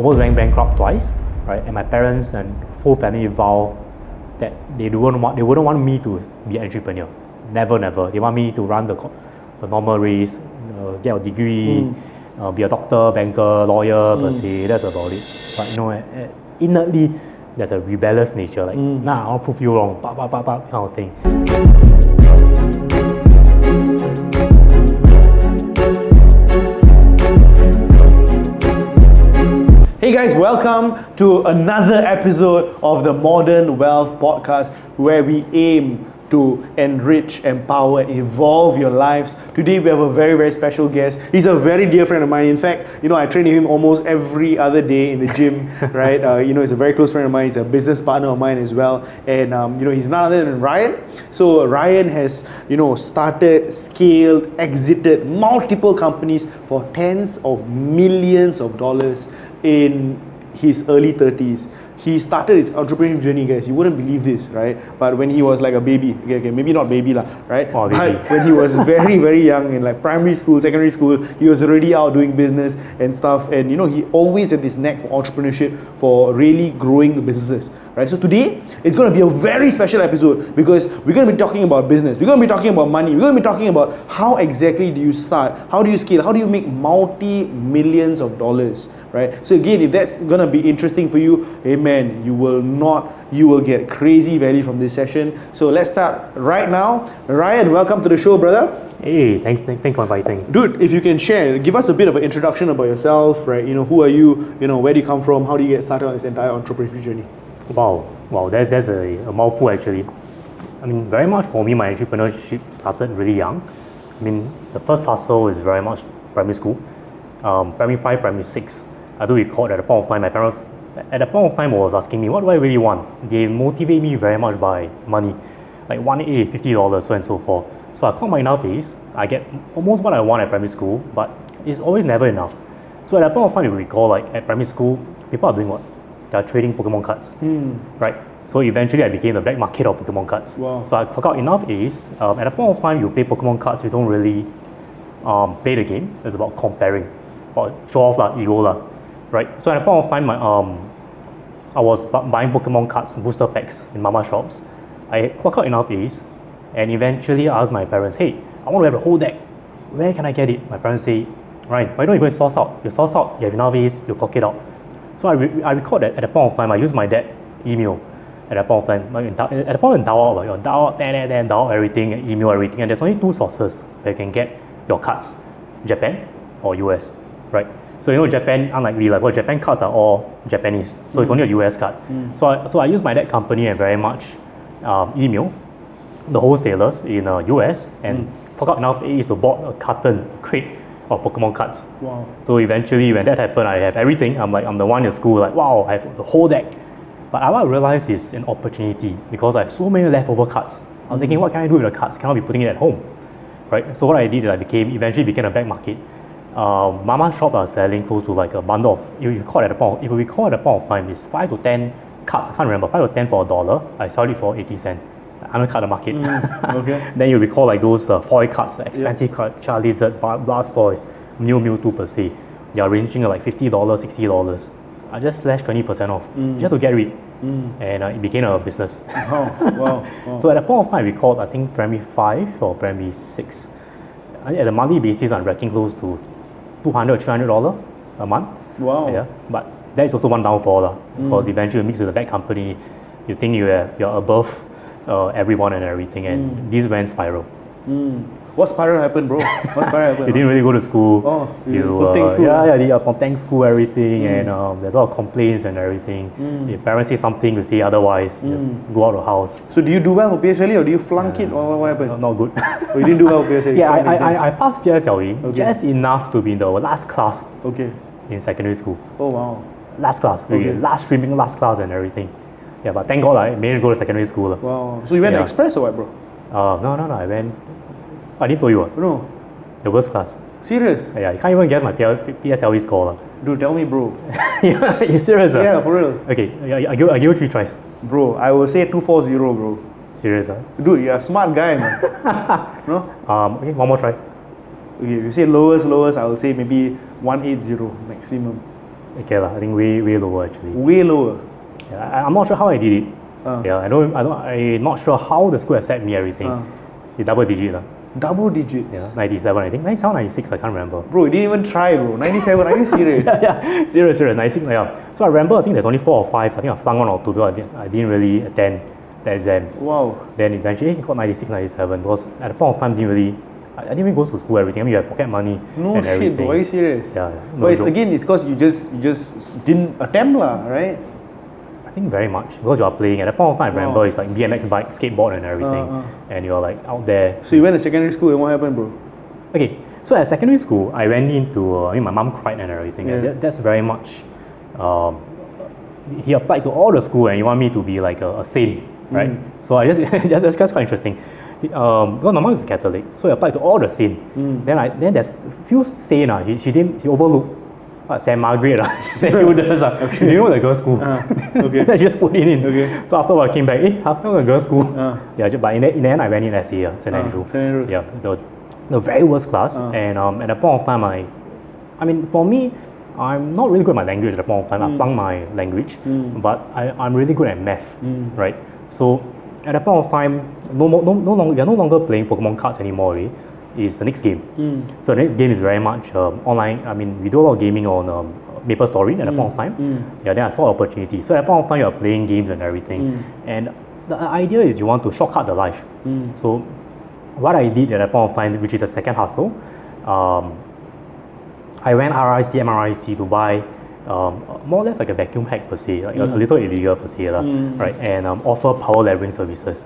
almost went bankrupt twice, right? And my parents and whole family vowed that they wouldn't want me to be an entrepreneur. Never. They want me to run the normal race, get a degree, be a doctor, banker, lawyer per se. That's about it. But innately there's a rebellious nature. Like, I'll prove you wrong, kind of thing. Hey guys, welcome to another episode of the Modern Wealth Podcast, where we aim to enrich, empower, evolve your lives. Today we have a very, very special guest. He's a very dear friend of mine. In fact, I train him almost every other day in the gym, right? He's a very close friend of mine. He's a business partner of mine as well. And, he's none other than Ryan. So Ryan has, started, scaled, exited multiple companies for tens of millions of dollars in his early 30s. He started his entrepreneurial journey, guys. You wouldn't believe this, right? But when he was like a baby, okay, maybe not baby lah, right? Oh, baby. But when he was very, very young in like primary school, secondary school, he was already out doing business and stuff. And he always had this knack for entrepreneurship, for really growing the businesses, right? So today, it's going to be a very special episode because we're going to be talking about business. We're going to be talking about money. We're going to be talking about how exactly do you start? How do you scale? How do you make multi-millions of dollars, right? So again, if that's going to be interesting for you, amen, you will get crazy value from this session. So let's start right now. Ryan, welcome to the show, brother. Hey, thanks for inviting. Dude, if you can share, give us a bit of an introduction about yourself, right? Who are you? Where do you come from? How do you get started on this entire entrepreneurship journey? Wow, that's a mouthful actually. I mean, very much for me, my entrepreneurship started really young. I mean, the first hustle is very much primary school, primary 5, primary 6. I do recall at the point of time, my parents, at the point of time, was asking me, what do I really want? They motivate me very much by money, like $1A, $50, so and so forth. So I count my enough is, I get almost what I want at primary school, but it's always never enough. So at that point of time, you recall, like at primary school, people are doing what? They're trading Pokemon cards, right? So eventually I became the black market of Pokemon cards. Wow. So I clock out enough is, at a point of time you play Pokemon cards, you don't really play the game. It's about comparing, or show off ego right? So at a point of time, I was buying Pokemon cards, booster packs in mama shops. I clock out enough is, and eventually I asked my parents, hey, I want to have a whole deck. Where can I get it? My parents say, Ryan, why don't you go and source out? You source out, you have enough is, you clock it out. So I recall that at the point of time, I used my dad email at that point of time. At the point of dial out everything, email everything, and there's only two sources where you can get your cards, Japan or US, right? So Japan, unlikely, Japan cards are all Japanese, so it's only a US card. So I use my dad company and very much email the wholesalers in US and forgot enough is to bought a crate of Pokemon cards. Wow. So eventually when that happened, I have everything. I'm the one in school, like wow, I have the whole deck. But what I realized is an opportunity because I have so many leftover cards. I was thinking, what can I do with the cards? Cannot be putting it at home, right? So what I did is eventually became a black market. Mama shop are selling close to like a bundle of, if you recall at the point of time, it's 5 to 10 cards. I can't remember, 5 to 10 for $1. I sold it for 80 cents. I undercut the market. Okay. Then you recall like those foil cards, expensive card, Charizard, Blastoise, Mew 2 per se. They are ranging at like $50, $60. I just slashed 20% off just to get rid. And it became a business. Wow. So at that point of time, I recalled, I think primary 5 or primary 6. At a monthly basis, I'm racking close to $200, $300 a month. Wow. Yeah, but that is also one downfall because eventually you mix with a bad company, you think you're above everyone and everything, and this went spiral. What spiral happened, bro? What spiral happened? You didn't really go to school. Oh, you school. Yeah, ponteng school, everything, and there's a lot of complaints and everything. If parents say something, you say otherwise, just go out of the house. So do you do well for PSLE or do you flunk it, or what happened? Not good. Oh, you didn't do well for PSLE? Yeah, I passed PSLE just enough to be in the last class in secondary school. Oh, wow. Last class, last streaming, last class and everything. Yeah, but thank God I managed to go to secondary school. Wow. So you went to Express or what, bro? No, I went, I didn't tell you. No. The worst class. Serious? Yeah, you can't even guess my PSLE score. Dude, tell me, bro. You serious? Yeah, for real. Okay, I give you 3 tries. Bro, I will say 240, bro. Serious? Dude, you're a smart guy, man. No? Okay, one more try. Okay, if you say lowest, I will say maybe 180 maximum. Okay lah, I think way lower actually. Way lower. Yeah, I'm not sure how I did it. Uh. Yeah, I'm not sure how the school accept me everything. It's double digit lah. Double digits. Yeah, 97 I think. 97, 96, I can't remember. Bro, you didn't even try, bro. 97, are you serious? yeah, serious, 96, yeah. So I remember, I think there's only 4 or 5. I think I flung 1 or 2 because I didn't really attend the exam. Wow. Then eventually I got 96, 97 because at the point of time, I didn't even go to school, everything. I mean, you have pocket money No and shit, everything. bro. Are you serious? Yeah. No But it's, joke. again, it's because you just didn't attempt lah, right? I think very much because you are playing. At that point of time, I remember Wow. it's like BMX bike, skateboard, and everything, and you're like out there. So you went to secondary school and what happened, bro? Okay, so at secondary school, I went into. I mean, my mom cried and everything. Yeah. And that's very much. He applied to all the school, and he wanted me to be like a saint, right? So I that's quite interesting. Because my mom is Catholic, so I applied to all the saint. Then there's few saint. She overlooked. St. Margaret, St. Hilda's. You know the girls' school. Okay. I just put it in. Okay. So after I came back, how come a girls' school? Yeah, but in the end, I went in SC, St. Andrew. St. Andrew. Yeah, the very worst class. And at the point of time, I mean, for me, I'm not really good at my language at the point of time. I flunked my language, but I'm really good at math, right? So at the point of time, we are no longer playing Pokemon cards anymore. Really. Is the next game. So the next game is very much online. I mean, we do a lot of gaming on Maple Story at that point of time. Yeah, then I saw opportunity. So at that point of time, you're playing games and everything. And the idea is you want to shortcut the life. So what I did at that point of time, which is the second hustle, I went RIC, MRIC to buy more or less like a vacuum hack per se, like a little illegal per se, right? And offer power leveling services.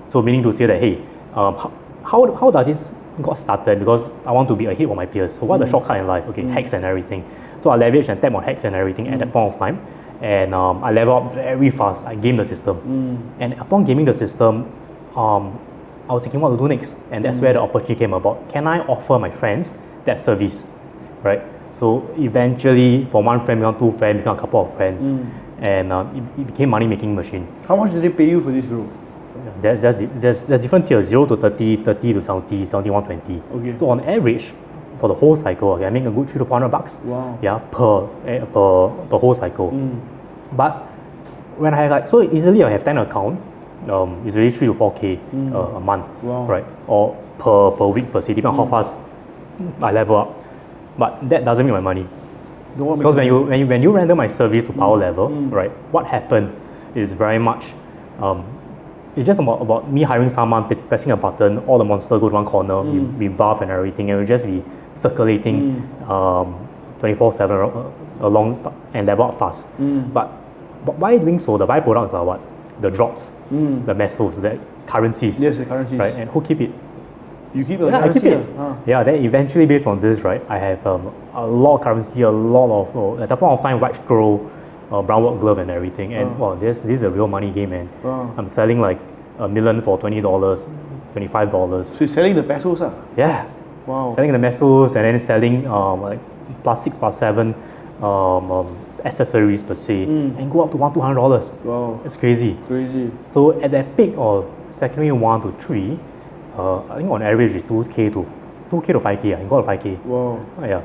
So meaning to say that, hey, how does this got started? Because I want to be ahead of my peers. So what are the shortcut in life? Okay, hacks and everything. So I leverage and tap on hacks and everything at that point of time. And I level up very fast. I game the system. And upon gaming the system, I was thinking what to do next. And that's where the opportunity came about. Can I offer my friends that service? Right? So eventually, from one friend become 2 friends, become a couple of friends. And it became money making machine. How much did they pay you for this, bro? There's different tiers, 0 to 30, 30 to 70, 71, 20. Okay. So on average, for the whole cycle, I make a good $300 to $400. Wow. Yeah, per whole cycle. But when I have so easily I have 10 account, it's really 3 to 4K a month, Wow. right? Or per week per city, depending on how fast I level up. But that doesn't make my money. Because when you render my service to power level, right? What happened is very much. It's just about me hiring someone, pressing a button, all the monsters go to one corner, we buff and everything, and we'll just be circulating 24/7 along and level up fast. But by doing so, the byproducts are what? The drops, the mesos, the currencies. Yes, the currencies. Right, and who keep it? You keep the Yeah, I currency? keep it. Yeah, then eventually based on this, right, I have a lot of currency, a lot of, at that point of time, white scroll, brown work glove and everything, and wow, this is a real money game, and I'm selling like $1 million for $20, $25. So you're selling the pesos, Yeah. Wow. Selling the mesos and then selling like +6, +7 accessories per se, and go up to $200. Wow. It's crazy. Crazy. So at that peak of secondary 1 to 3, I think on average is 2K to 5K. I can go to 5K. Wow. Yeah.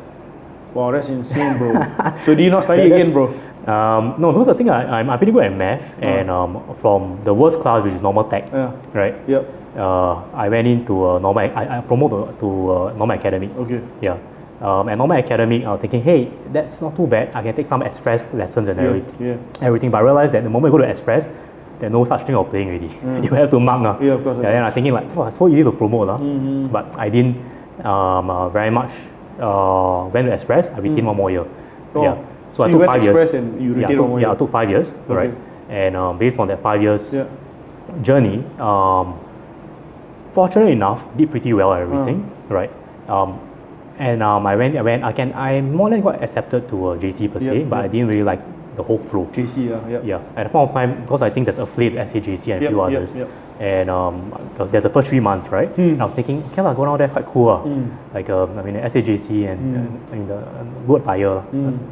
Wow, that's insane, bro. So do you not study again, bro? No, because the thing I'm pretty good at math, and from the worst class, which is normal tech, right? Yep. I went into a normal. I promoted to normal academic. Okay. Yeah. At normal academic, I was thinking, hey, that's not too bad. I can take some express lessons and everything. But I realized that the moment you go to express, there's no such thing of playing already. You have to mark. Yeah, of course. Yeah, and I'm thinking like, oh, it's so easy to promote. But I didn't very much went to express. I retained 1 more year. Yeah. So I you took went 5 express years. and you retained 1 more year? Yeah, I took 5 years, right? And based on that 5 years journey, fortunately enough, did pretty well at everything, right? And I more or less got accepted to JC per se, but I didn't really like the whole flow. JC, Yeah, at the point of time, because I think there's affiliate SAJC and a few others. And there's the first 3 months, right? And I was thinking, okay, go down there, quite cool. Like, I mean, the SAJC and I mean, the good attire.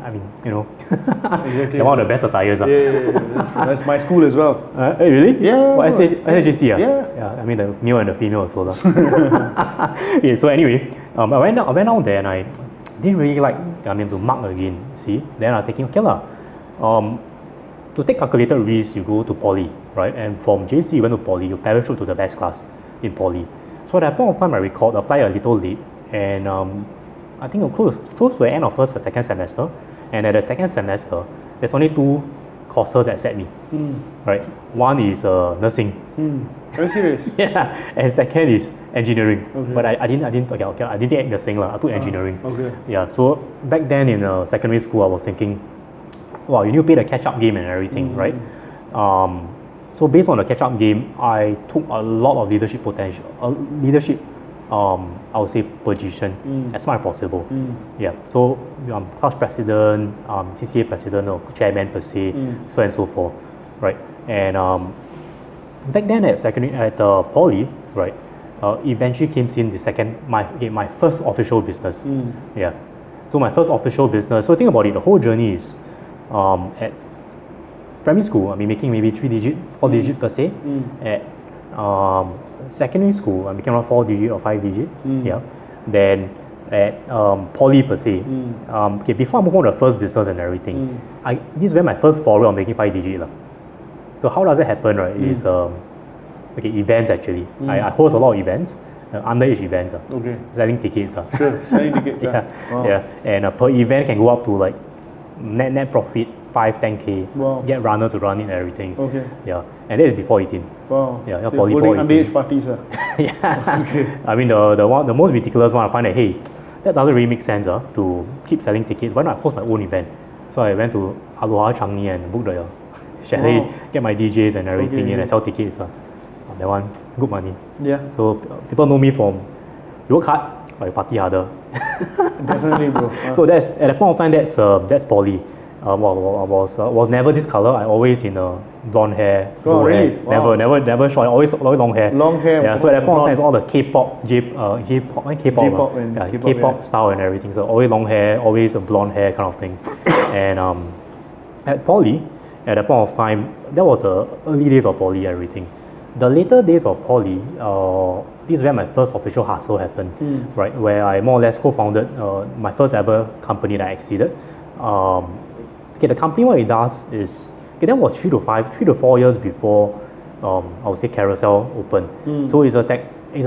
I mean, you know, Exactly. they're one of the best attires. Yeah. That's my school as well. Hey, really? Yeah. What, SAJC? Yeah. I mean, the male and the female also. Yeah, so anyway, I went out there and didn't really like, to mark again, see. Then I'm thinking, okay lah, to take calculated risk, you go to poly, right? And from JC, you went to poly, you parachute to the best class in poly. So at that point of time, I recalled, apply a little late, and I think close to the end of first or second semester. And at the second semester, there's only two courses that set me, right? One is nursing. Very serious. Yeah, and second is engineering. Okay. But I didn't take nursing lah. I took engineering. Okay. Yeah. So back then in secondary school, I was thinking, wow, you need to play the catch-up game and everything, right? So based on the catch-up game, I took a lot of leadership potential, I would say position as much as possible. Yeah. So class president, CCA president, or chairman per se, so and so forth, right? And back then at poly, right, eventually came in my first official business. Yeah. So my first official business. So think about it. The whole journey is at primary school, I mean making maybe 3-digit, 4-digit per se. At secondary school, I became around 4-digit or 5-digit. Yeah. Then at poly per se. Okay, before I move on to the first business and everything, this is where my first foray on making 5-digit lah. So how does it happen, right? Is events actually. I host a lot of events, underage events. Okay. Selling tickets. Sure, selling tickets. Yeah. Wow. Yeah. And per event can go up to like net profit 5-10K. Wow. Get runners to run it and everything. Okay. Yeah. And that is before 18. Wow. Yeah. So Poly you're holding before 18. underage parties. Yeah. Okay. I mean the most ridiculous one, I find that hey, that doesn't really make sense to keep selling tickets. Why not I host my own event? So I went to Aloha Changi and booked the chalet, get my DJs and everything, and I sell tickets. That one, good money. Yeah. So people know me from you work hard or you party harder. Definitely, bro. So that's at that point of time that's poly. I was never this color. I always in blonde hair. Oh, really? Hair. Wow. Never short. Always long hair. Long hair. Yeah. So at that point of time, it's all the K-pop, K-pop style and everything. So always long hair, always a blonde hair kind of thing. And at poly, at that point of time, that was the early days of poly and everything. The later days of poly, this is where my first official hustle happened, right? Where I more or less co-founded my first ever company that I exceeded. Okay, the company, what it does is, okay, that was 3 to 4 years before I would say Carousel opened. So it's a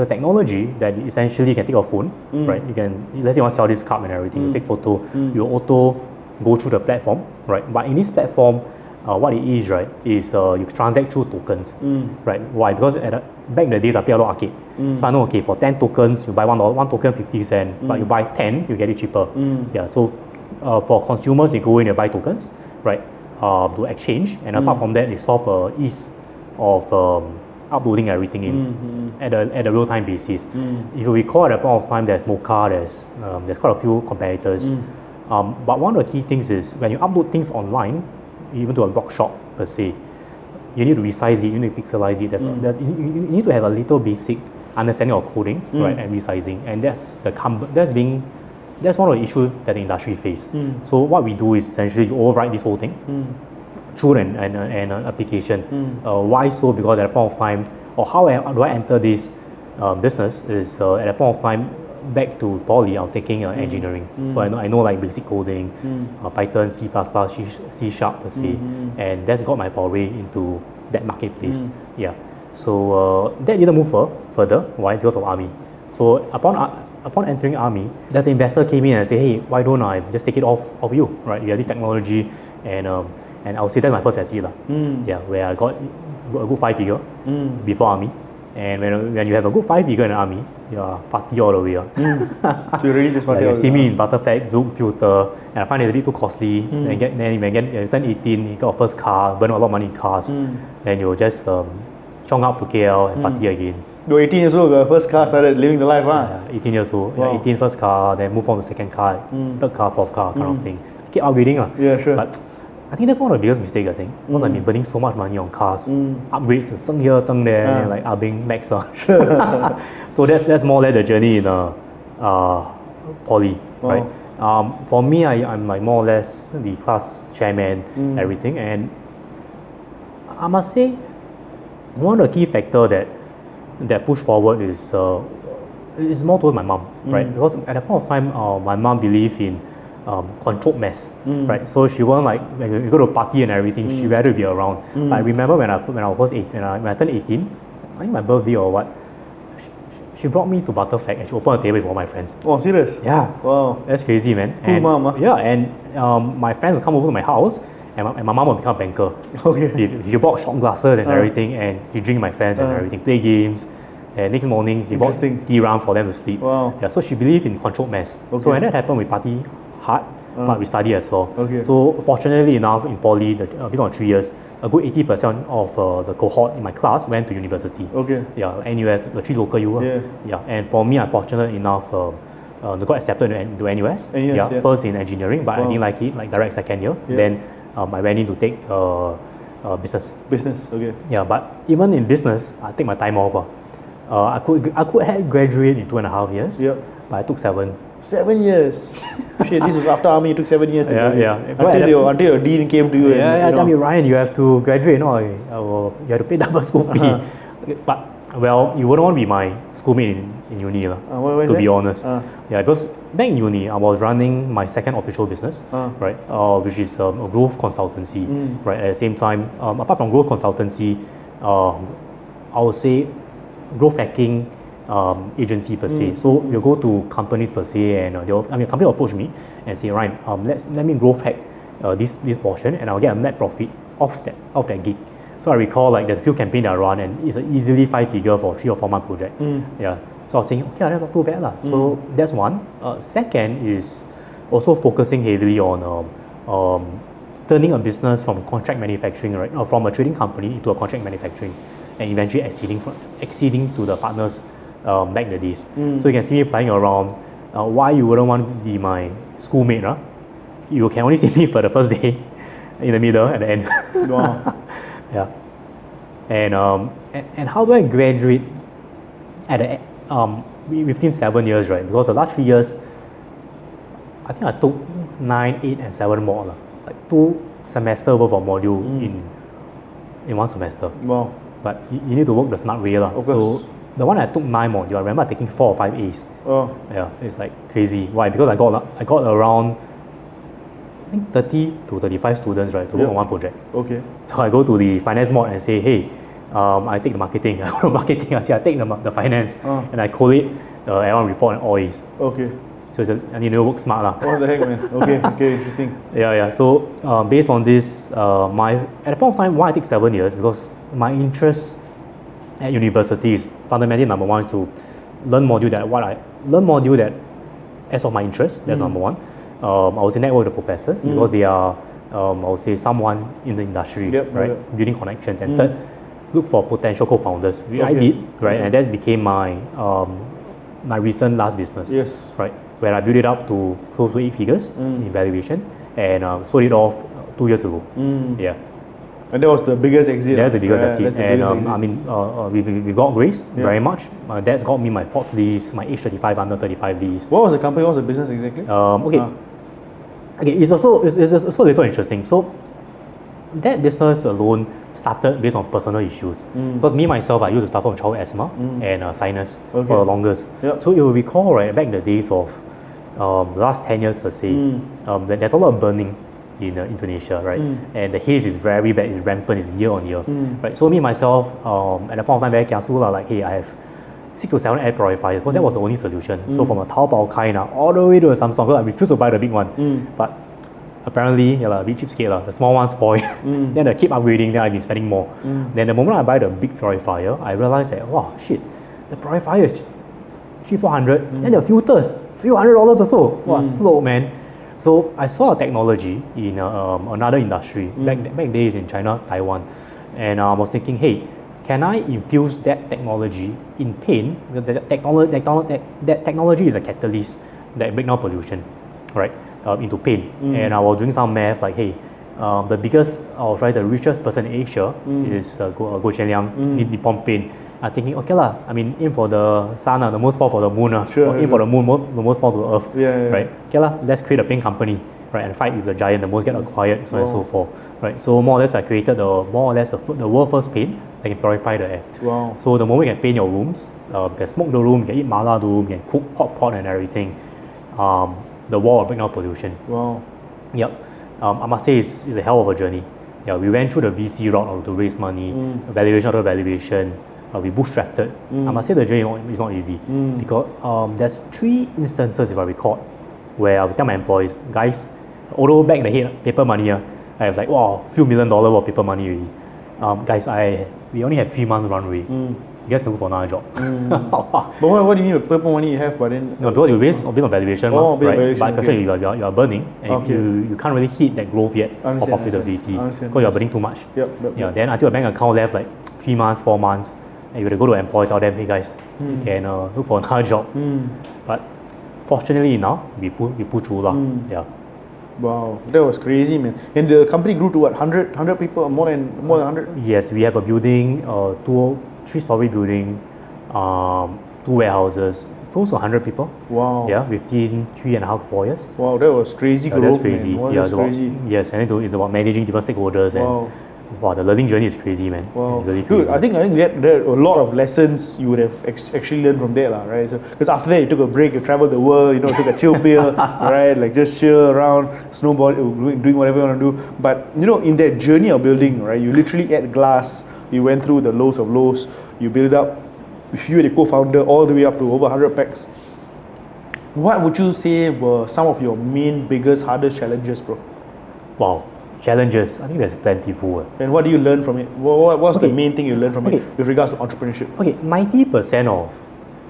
technology that essentially you can take a phone, right? You can, let's say you want to sell this cup and everything, you take photo, you auto go through the platform, right? But in this platform, what it is, right, is you transact through tokens, right? Why? Because back in the days, I play a lot of arcade. So I know, okay, for 10 tokens, you buy one token 50 cents, but you buy 10, you get it cheaper. Yeah, so for consumers, they go in and buy tokens, right, to exchange. And apart from that, they solve ease of uploading everything in at a real-time basis. If you recall, at that point of time, there's Mocha, there's quite a few competitors. But one of the key things is when you upload things online, even to a blog shop per se, you need to resize it, you need to pixelize it. You need to have a little basic understanding of coding, right, and resizing. And that's one of the issues that the industry face. So what we do is essentially you overwrite this whole thing through an application. Why so? Because at a point of time, or how do I enter this business is at a point of time, back to poly, I'm taking engineering. So I know like basic coding, Python, C++, C# per se, and that's got my foray into that marketplace. Yeah. So that didn't move further. Why? Because of army. So upon entering army, there's an investor came in and say, hey, why don't I just take it off of you, right? You have this technology, and I would say that's my first SE lah. Yeah, where I got a good 5-figure before army. And when you have a good 5-figure in the army, you're party all the way. So you really just party all the way. You see me in Butterfly, Zoom filter, and I find it a bit too costly. Then you turn 18, you got a first car, burn a lot of money in cars, then you'll just chong up to KL and party again. You're 18 years old, your first car started living the life, Yeah, 18 years old. Wow. Yeah, 18 first car, then move on to second car, third car, fourth car, kind of thing. Keep upgrading. Yeah, sure. But I think that's one of the biggest mistakes, I think. Because I've been burning so much money on cars, upgrades to zeng here, zeng there, and like upping max. So that's more or less the journey in poly, right? For me, I'm like more or less the class chairman, everything. And I must say, one of the key factors that push forward is it's more towards my mom, right? Because at that point of time, my mom believed in controlled mess, right? So she won't like when you go to a party and everything, she rather be around. But I remember when I was first 18, when I turned 18, I think my birthday or what, she brought me to Butterfact and she opened a table with all my friends. Oh, serious? Yeah. Wow. That's crazy, man. Cool And, mom, huh? Yeah, and my friends would come over to my house and my mom would become a banker. Okay. She bought shot glasses and everything, and she drink with my friends and everything, play games. And next morning, she bought Interesting. tea round for them to sleep. Wow. Yeah, so she believed in controlled mess. Okay. So when that happened, we party hard, but we study as well. Okay. So fortunately enough, in poly, based on 3 years, a good 80% of the cohort in my class went to university. Okay. Yeah, NUS, the 3 local U. Yeah. Yeah, and for me, I'm fortunate enough got accepted to NUS. Yeah. First in engineering, but I Wow. didn't like it, like direct second year. Yeah. Then I went in to take business. Business, okay. Yeah, but even in business, I take my time off. I could have graduated in 2.5 years. Yep. But I took 7. 7 years. Shit, this was after army. It took 7 years to Yeah, graduate. yeah. Until your dean came to you. Yeah, and, tell me, Ryan, you have to graduate. No, you have to pay double school fee. But well, you wouldn't want to be my schoolmate in uni, why is to be that? honest. Yeah, because back in uni, I was running my second official business, right, which is a growth consultancy. Right, at the same time, apart from growth consultancy, I would say growth hacking agency per se. So you go to companies per se, and a company will approach me and say, Ryan, let me growth hack this portion, and I'll get a net profit off that gig. So I recall like the few campaign that I run, and it's an easily 5-figure for 3 or 4 month project. Yeah. So I was saying, okay, that's not too bad lah. So that's one. Second is also focusing heavily on turning a business from contract manufacturing, right, or from a trading company into a contract manufacturing, and eventually exceeding to the partners back in the days. So you can see me flying around. Why you wouldn't want to be my schoolmate? You can only see me for the first day, in the middle, at the end. Wow. Yeah. And how do I graduate at the within 7 years, right? Because the last 3 years, I think I took 9, 8, and 7 more, like 2 semester worth of module in 1 semester. Wow. But you need to work the smart way, Of course. So the one I took 9 module, I remember taking 4 or 5 A's. Oh. Yeah, it's like crazy. Why? Because I got around, I think 30 to 35 students, right, to work on one project. Okay. So I go to the finance mod and say, hey, I take the marketing. I go to marketing. I say I take the finance, and I collate the annual report and all A's. Okay. So I need to work smart lah. What the heck, man? Okay, interesting. Yeah. So based on this, at the point of time, why I take 7 years, because my interest at university is fundamentally number one is to learn module that as of my interest. That's number one. I would say network with the professors because they are, I would say, someone in the industry, right? Building connections. And third, look for potential co-founders, which I did, right? And that became my my recent last business, right? Where I built it up to close to 8 figures in valuation and sold it off 2 years ago. Yeah. And that was the biggest exit. That's the biggest exit. And exit. I mean, we got grace very much. My dad's got me my 4th lease, my age 35 under 35 lease. What was the company? What was the business exactly? Okay, it's also a little interesting. So that business alone started based on personal issues. Because me myself, I used to suffer from childhood asthma and sinus for the longest. So you will recall, right, back in the days of the last 10 years per se, there's a lot of burning in Indonesia, right? And the haze is very bad, it's rampant, it's year on year, right? So me myself, at that point of time, very kiasu lah, like, hey, I have 6 to 7 air purifiers, because that was the only solution. So from a Taobao kind all the way to a Samsung, because I refused to buy the big one. But apparently, a bit cheapskate, the small one spoil. Then I keep upgrading, then I've been spending more. Then the moment I buy the big purifier, I realized that, wow, shit, the purifier is 300-400, then the filters, few $100 or so. Wow, too low, man. So I saw a technology in another industry, back days in China, Taiwan, and I was thinking, hey, can I infuse that technology in paint? That technology is a catalyst that breaks down pollution, right, into paint. And I was doing some math, like, hey, the richest person in Asia is Go Qianliang, Nippon Paint. I'm thinking, okay lah, I mean, aim for the sun, the most fall for the moon, or aim for the moon, the most fall to the earth, right? Okay lah, let's create a paint company. right, and fight with the giant. The most get acquired, so on and so forth, right. So more or less, I created the world first paint that can purify the air. Wow. So the moment you can paint your rooms, you can smoke the room, you can eat mala the room, you can cook hot pot and everything. The wall will bring down pollution. Wow. Yep. I must say it's a hell of a journey. Yeah, we went through the VC route to raise money, valuation after valuation. We bootstrapped it. I must say the journey is not easy because there's 3 instances, if I recall, where I would tell my employees, guys, although back in the head, paper money, I have like, wow, few $1 million of paper money already. Guys, we only have 3 months runway. You guys can go for another job. But what do you mean with paper money you have, but then... No, because you based on valuation, right? Valuation, But actually you are burning and you can't really hit that growth yet or profitability because you're burning too much. Yep. Then until a bank account left like 3 months, 4 months, and you have to go to employees, tell them, hey guys, you can look for another job. But fortunately enough, we pull through lah. Yeah. Wow, that was crazy, man. And the company grew to what, 100 people, or more than 100? Yes, we have a building, 3-story building, 2 warehouses, close to 100 people. Wow. Yeah, within 3.5 to 4 years. Wow, that was crazy growth, that's crazy. man. Wow, yeah, that's crazy. Yes, and it's about managing different stakeholders and wow, the learning journey is crazy, man. Wow. It's really crazy. Dude, I think there are a lot of lessons you would have actually learned from there, right? Because after that, you took a break, you traveled the world, took a chill pill, right? Like just chill around, snowboard, doing whatever you want to do. But in that journey of building, right, you literally ate glass. You went through the lows of lows. You built up. You were the co-founder all the way up to over 100 packs. What would you say were some of your main, biggest, hardest challenges, bro? Wow. Challenges, I think there's plentiful. And what do you learn from it? What's the main thing you learn from it with regards to entrepreneurship? Okay, 90%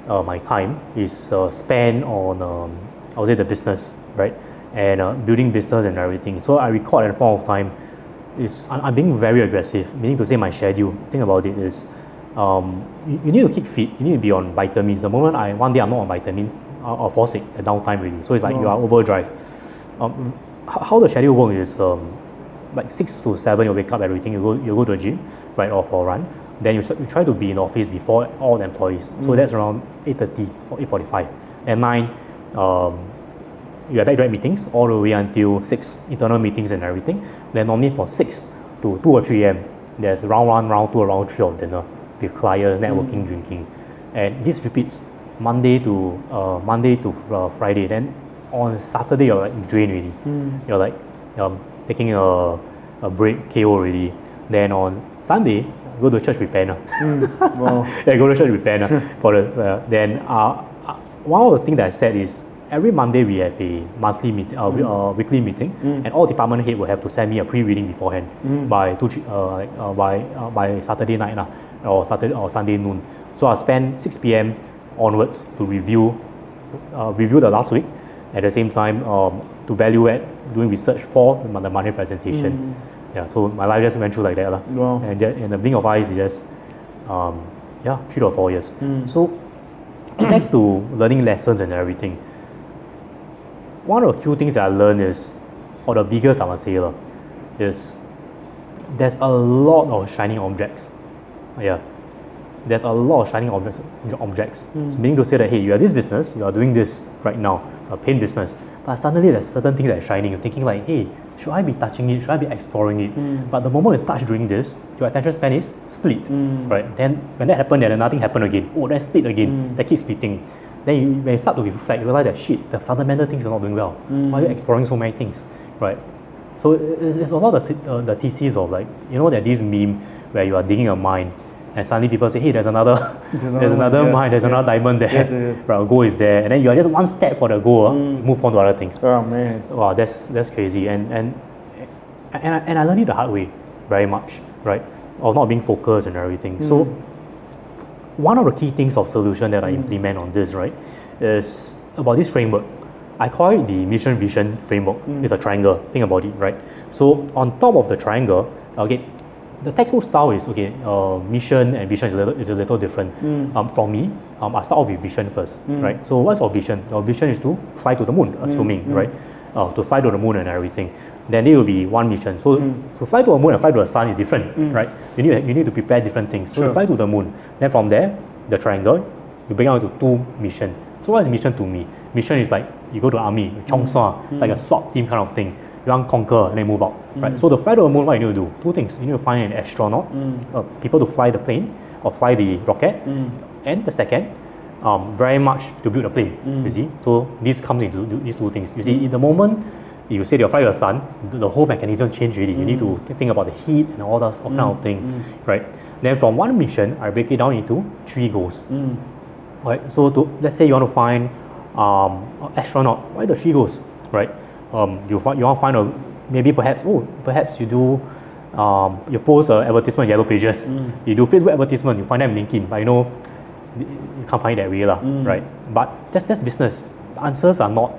of my time is spent on, I would say, the business, right? And building business and everything. So I record at a point of time, I'm being very aggressive, meaning to say my schedule. Think about it is, you need to keep fit, you need to be on vitamins. The moment one day I'm not on vitamin, I'll fall sick at downtime really. So it's like you are overdrive. How the schedule works is, like 6 to 7, you wake up, everything, you go to a gym, right, or for a run. Then you try to be in office before all the employees. So that's around 8:30 or 8:45. At 9, you have back-to-back meetings all the way until 6, internal meetings and everything. Then normally for 6 to 2 or 3 a.m., there's round 1, round 2, or round 3 of dinner with clients, networking, drinking. And this repeats Monday to Friday. Then on Saturday, you're like drained already. You're like taking a break, KO already. Then on Sunday, go to church repent. Wow. Yeah, go to church repent. Then one of the things that I said is every Monday we have a monthly meeting, weekly meeting, and all department head will have to send me a pre-reading beforehand by by Saturday night or Sunday noon. So I'll spend 6 p.m. onwards to review the last week. At the same time, to value add, doing research for the Monday presentation. Yeah, so my life just went through like that. Wow. And in the blink of eyes, it's just 3 or 4 years. So back to learning lessons and everything. One of the few things that I learned is, or the biggest I must say, is there's a lot of shining objects. Yeah. There's a lot of shining objects. So meaning to say that, hey, you have this business, you are doing this right now, a paint business, but suddenly there's certain things that are shining. You're thinking like, hey, should I be touching it? Should I be exploring it? But the moment you touch doing this, your attention span is split, right? Then when that happened, then nothing happened again. Oh, that's split again. That keeps splitting. Then when you start to reflect, you realize that shit, the fundamental things are not doing well. Why are you exploring so many things, right? So it's a lot of the thesis of like, there's this meme where you are digging a mine, and suddenly people say, hey, there's another mine, there's another diamond there, yes. right, a goal is there, and then you are just one step for the goal, move on to other things. Oh man, wow, that's crazy, and I learned it the hard way, very much, right, of not being focused and everything. So one of the key things of solution that I implement on this, right, is about this framework. I call it the mission vision framework. It's a triangle. Think about it, right? So on top of the triangle, okay, the textbook style is mission and vision is a little different. For me, I start off with vision first, right? So what's your vision? Your vision is to fly to the moon, assuming, right? To fly to the moon and everything. Then it will be one mission. So to fly to the moon and fly to the sun is different, right? You need to prepare different things. So to fly to the moon. Then from there, the triangle, you break out into 2 missions. So what is mission to me? Mission is like you go to army, Chong Sua, like a SWAT team kind of thing. You want to conquer and then move out, right? So to fly to the moon, what you need to do? Two things. You need to find an astronaut, people to fly the plane or fly the rocket, and the second, very much to build a plane. You see, so this comes into these two things. You see, in the moment you say you'll fly your sun, the whole mechanism change really. You need to think about the heat and all that kind of thing, right? Then from one mission, I break it down into 3 goals. Right. So let's say you want to find astronaut. Why the 3 goals? Right. You want to find maybe perhaps you do you post an advertisement in Yellow Pages. You do Facebook advertisement. You find them in LinkedIn, but you can't find it that way right? But that's business. The answers are not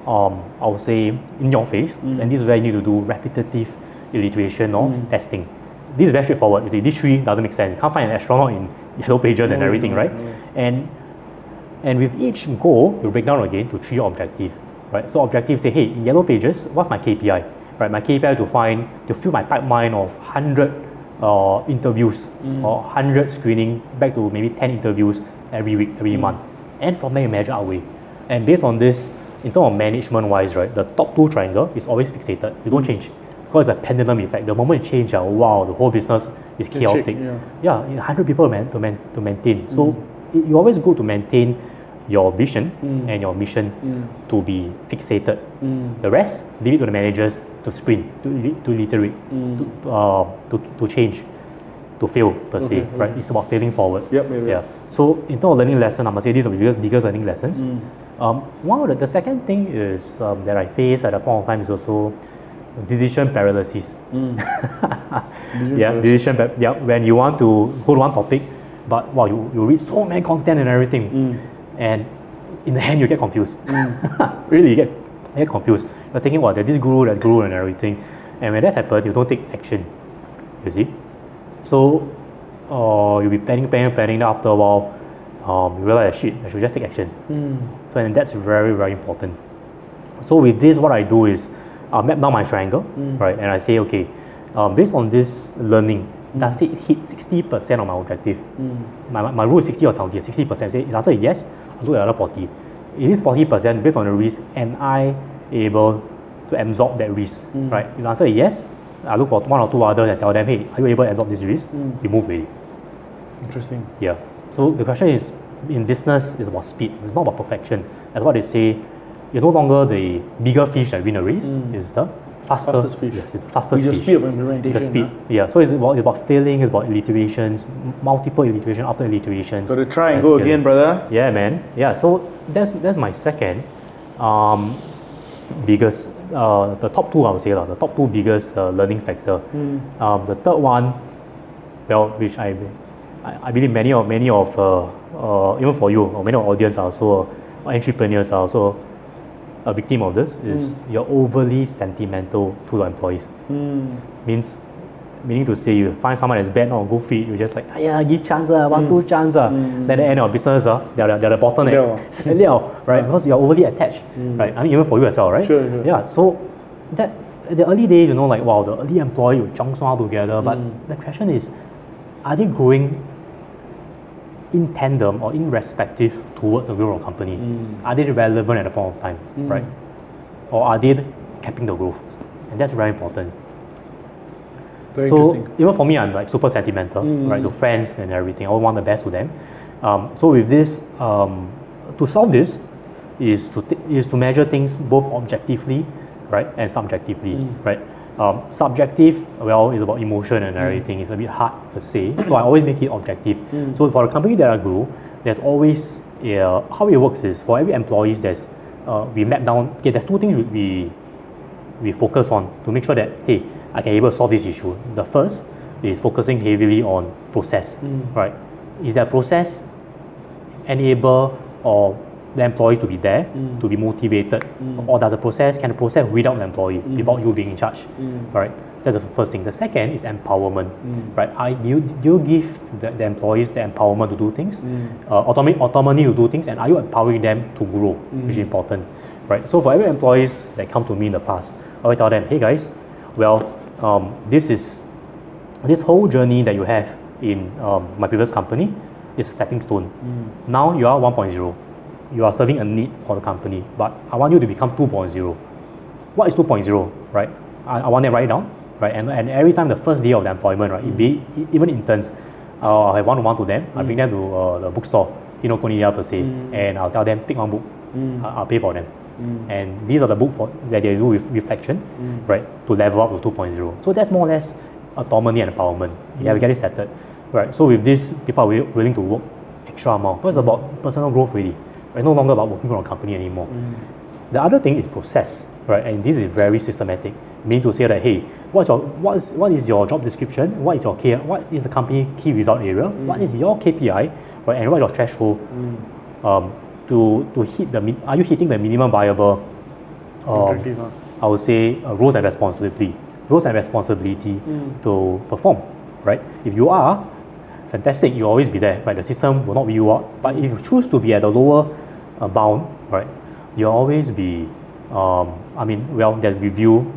I would say in your face, and this is where you need to do repetitive iteration of testing. This is very straightforward. You see, these 3 doesn't make sense. You can't find an astronaut in Yellow Pages and everything, right? And with each goal, you break down again to 3 objectives, right? So objectives say, hey, in Yellow Pages, what's my KPI? Right, my KPI to fill my pipeline of 100 interviews or 100 screening back to maybe 10 interviews every week, every month. And from there, you measure our way. And based on this, in terms of management-wise, right, the top 2 triangle is always fixated. You don't change. Because it's a pendulum effect. The moment you change, wow, the whole business is chaotic. 100 people to maintain. So you always go to maintain your vision and your mission to be fixated. The rest, leave it to the managers to sprint, to iterate, to change, to fail per se. Right? It's about failing forward. So in terms of learning lesson, I must say these are the biggest learning lessons. One of the second thing is that I face at a point of time is also decision paralysis. When you want to go to one topic, but wow, you read so many content and everything, and in the end you get confused. Really, you get confused. You're thinking, well, there's this guru, that guru, and everything, and when that happens, you don't take action. You see, so you'll be planning. Then after a while, you realize, shit, I should just take action. So and that's very, very important. So with this, what I do is I map down my triangle, right, and I say, okay, based on this learning, does it hit 60% of my objective? My rule is 60 or 70. 60%. Say, the answer is yes, I'll do another 40. It is 40% based on the risk, am I able to absorb that risk? Right? If the answer is yes, I look for 1 or 2 others and tell them, hey, are you able to absorb this risk? You move really. Interesting. Yeah. So the question is, in business, it's about speed. It's not about perfection. As what they say, you're no longer the bigger fish that win a race. It's the fastest fish. Yes, it's the fastest fish. With the speed of implementation. The speed. Yeah. So it's about failing. It's about iterations, multiple iterations after iterations. So to try and go again, brother. Yeah, man. Yeah. So that's my second biggest. The top 2, I would say, the top 2 biggest learning factor. The third one, well, which I believe many of even for you or many of audience are also entrepreneurs are also a victim of this, is you're overly sentimental to your employees. Meaning to say, you find someone that's bad or go fit, you just like, give chance, 1-2 chance. Then at the end of business, they're the bottleneck. Right? Because you're overly attached. Right? I mean, even for you as well, right? Sure. Yeah. So that the early days, like, wow, the early employee will chong sua together. But the question is, are they growing in tandem or in respective towards the growth of the company? Are they relevant at the point of time, right? Or are they capping the growth? And that's very important. Very so interesting. Even for me, I'm like super sentimental, right? To friends and everything. I want the best to them. So with this, to solve this, is to measure things both objectively, right, and subjectively, right? Subjective, well, is about emotion and everything. It's a bit hard to say, so I always make it objective. So for the company that I grew, there's always how it works is for every employees, there's we map down. Okay, there's 2 things we focus on to make sure that, hey, I can able to solve this issue. The first is focusing heavily on process, right? Is that process enable or the employee to be there, to be motivated, or can the process without the employee, without you being in charge, right? That's the first thing. The second is empowerment, right? Do you give the employees the empowerment to do things, autonomy to do things, and are you empowering them to grow, which is important, right? So for every employees that come to me in the past, I will tell them, hey guys, well, this whole journey that you have in my previous company is a stepping stone. Now you are 1.0. you are serving a need for the company, but I want you to become 2.0. What is 2.0, right? I want them to write it down, right? And every time the first day of the employment, right, even interns, I'll have one-on-one to them. I'll bring them to the bookstore, Kinokuniya per se, and I'll tell them, pick one book, I'll pay for them. And these are the books that they do with reflection, right, to level up to 2.0. So that's more or less autonomy and empowerment. You have to get it settled, right? So with this, people are willing to work extra amount. So it's about personal growth really. It's no longer about working for a company anymore. The other thing is process, right? And this is very systematic. Meaning to say that, hey, what is your job description? What is the company key result area? What is your KPI, right? And what is your threshold to hit are you hitting the minimum viable? I would say roles and responsibility to perform, right? If you are, fantastic, you'll always be there, right? The system will not be you out. But if you choose to be at the lower bound, right, you'll always be, there's review.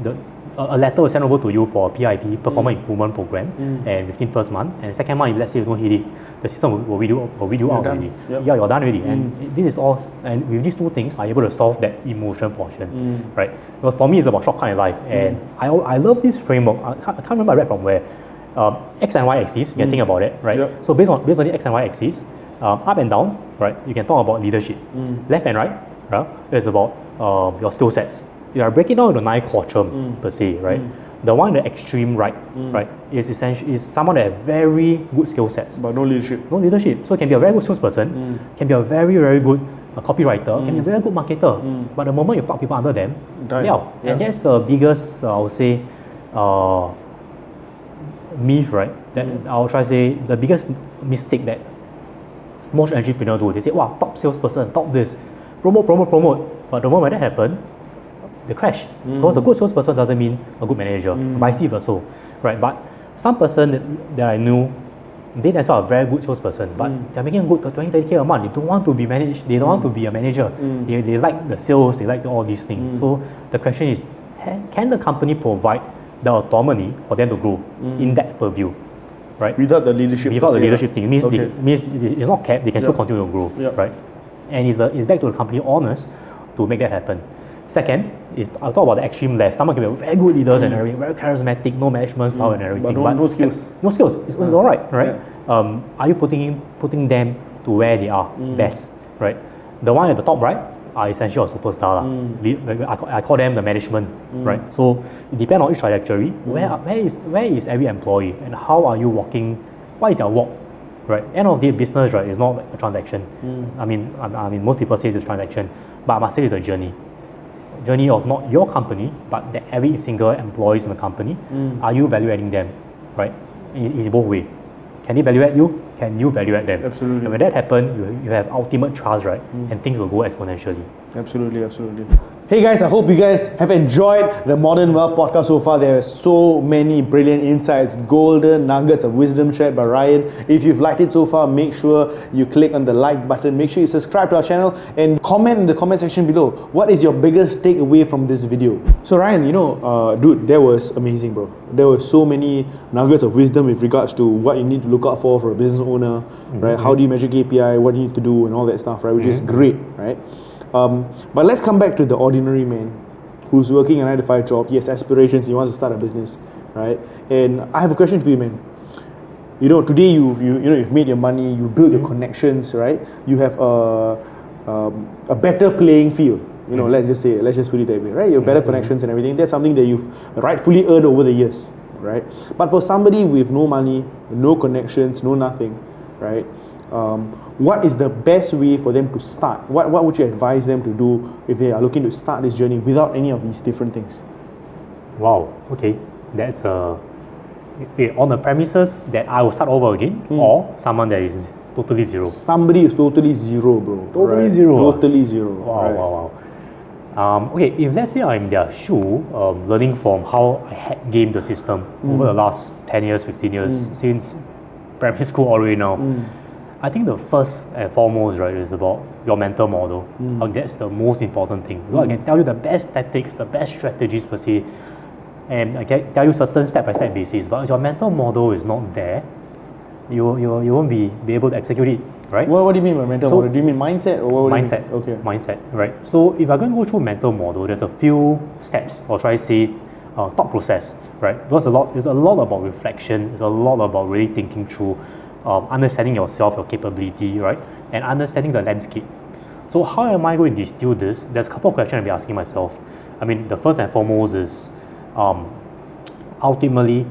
A letter will send over to you for a PIP, Performance Improvement Program, and within first month. And second month, if let's say you don't hit it, the system will read you out already. Yep. Yeah, you're done already. And this is all, and with these two things, I'm able to solve that emotion portion, right? Because for me, it's about shortcut in life. And I love this framework. I can't remember I read from where. X and Y axis, you can think about it, right? Yep. So based on the X and Y axis, up and down, right, you can talk about leadership. Left and right, it's about your skill sets. You are breaking down into 9 quadrants per se, right? The one in the extreme right, right, is essentially someone that has very good skill sets. But no leadership. No leadership. So it can be a very good salesperson, can be a very, very good copywriter, can be a very good marketer. But the moment you put people under them, and that's the biggest, I would say, myth, right? That I'll try to say the biggest mistake that most entrepreneurs do. They say, wow, top salesperson, top this, promote. But the moment that happens, they crash. Because a good salesperson doesn't mean a good manager, vice versa, right? But some person that I knew, they themselves are a very good salesperson, but they're making a good 20-30K a month. They don't want to be managed, they don't want to be a manager. They like the sales, they like all these things. So the question is, can the company provide the autonomy for them to grow in that purview, right? Without the leadership. Without the leadership thing, it means it's not capped. They can still continue to grow, right? And it's back to the company owners to make that happen. Second, I'll talk about the extreme left. Someone can be very good leaders and everything, very charismatic, no management style and everything, but no skills. No skills. It's all right? Are you putting them to where they are best, right? The one at the top right are essentially a superstar. I call them the management, right? So it depends on each trajectory. Where is every employee and how are you walking? What is their walk, right? End of the day, business, right, is not a transaction. I mean, most people say it's a transaction, but I must say it's a journey. Journey of not your company, but that every single employees in the company. Are you value adding them, right? It's both ways. Can they value add you? Can you value add them? Absolutely. And when that happens, you have ultimate trust, right? And things will go exponentially. Absolutely. Hey guys, I hope you guys have enjoyed the Modern Wealth podcast so far. There are so many brilliant insights, golden nuggets of wisdom shared by Ryan. If you've liked it so far, make sure you click on the like button. Make sure you subscribe to our channel and comment in the comment section below. What is your biggest takeaway from this video? So Ryan, dude, that was amazing, bro. There were so many nuggets of wisdom with regards to what you need to look out for a business owner, right? How do you measure KPI, what do you need to do and all that stuff, right? Which is great, right? But let's come back to the ordinary man who's working a 9-to-5 job. He has aspirations, he wants to start a business, right? And I have a question for you, man. Today you've made your money, you build your connections, right? You have a better playing field. Let's just put it that way, right? You have better connections and everything. That's something that you've rightfully earned over the years, right? But for somebody with no money, no connections, no nothing, right? What is the best way for them to start? What would you advise them to do if they are looking to start this journey without any of these different things? Wow, okay. That's on the premises that I will start over again, or someone that is totally zero. Somebody is totally zero, bro. Totally zero. Totally zero. Wow. Okay, if let's say I'm in their shoe, learning from how I had gamed the system over the last 10 years, 15 years, since primary school all the way now, I think the first and foremost, right, is about your mental model. That's the most important thing. I can tell you the best tactics, the best strategies per se, and I can tell you certain step-by-step basis, but if your mental model is not there, you won't be able to execute it, right? What do you mean by mental So- model? Do you mean mindset or what? Mindset. Do you mean? Okay. Mindset, right? So if I'm going to go through mental model, there's a few steps, or try to say thought process, right? There's a lot about reflection. There's a lot about really thinking through, understanding yourself, your capability, right? And understanding the landscape. So how am I going to distill this? There's a couple of questions I'll be asking myself. I mean, the first and foremost is ultimately,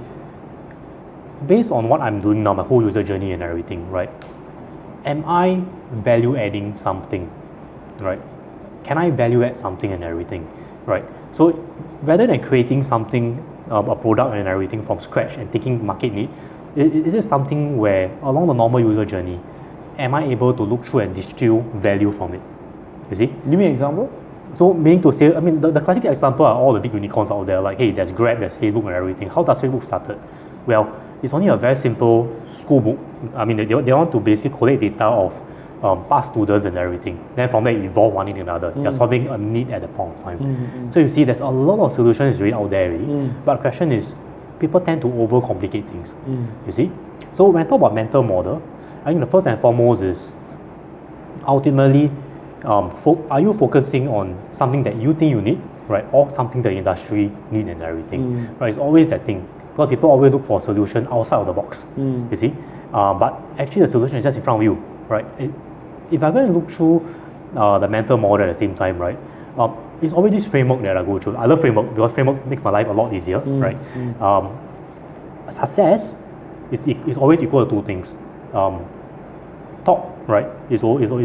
based on what I'm doing now, my whole user journey and everything, right? Am I value adding something, right? Can I value add something and everything, right? So rather than creating something, a product and everything from scratch and taking market need, is it something where along the normal user journey, am I able to look through and distill value from it? You see? Give me an example. So meaning to say, I mean, the classic example are all the big unicorns out there, like, hey, there's Grab, there's Facebook and everything. How does Facebook started? Well, it's only a very simple school book. I mean, they want to basically collect data of past students and everything. Then from there, it evolve one into another. They're solving a need at the point of time. So you see, there's a lot of solutions really out there already. But the question is, people tend to overcomplicate things. You see? So when I talk about mental model, I think the first and foremost is ultimately, are you focusing on something that you think you need, right, or something the industry need and everything, right? It's always that thing. Because people always look for a solution outside of the box, you see. But actually, the solution is just in front of you, right? If I'm going to look through the mental model at the same time, right, it's always this framework that I go through. I love framework because framework makes my life a lot easier, right? Success is always equal to two things. Talk, right, is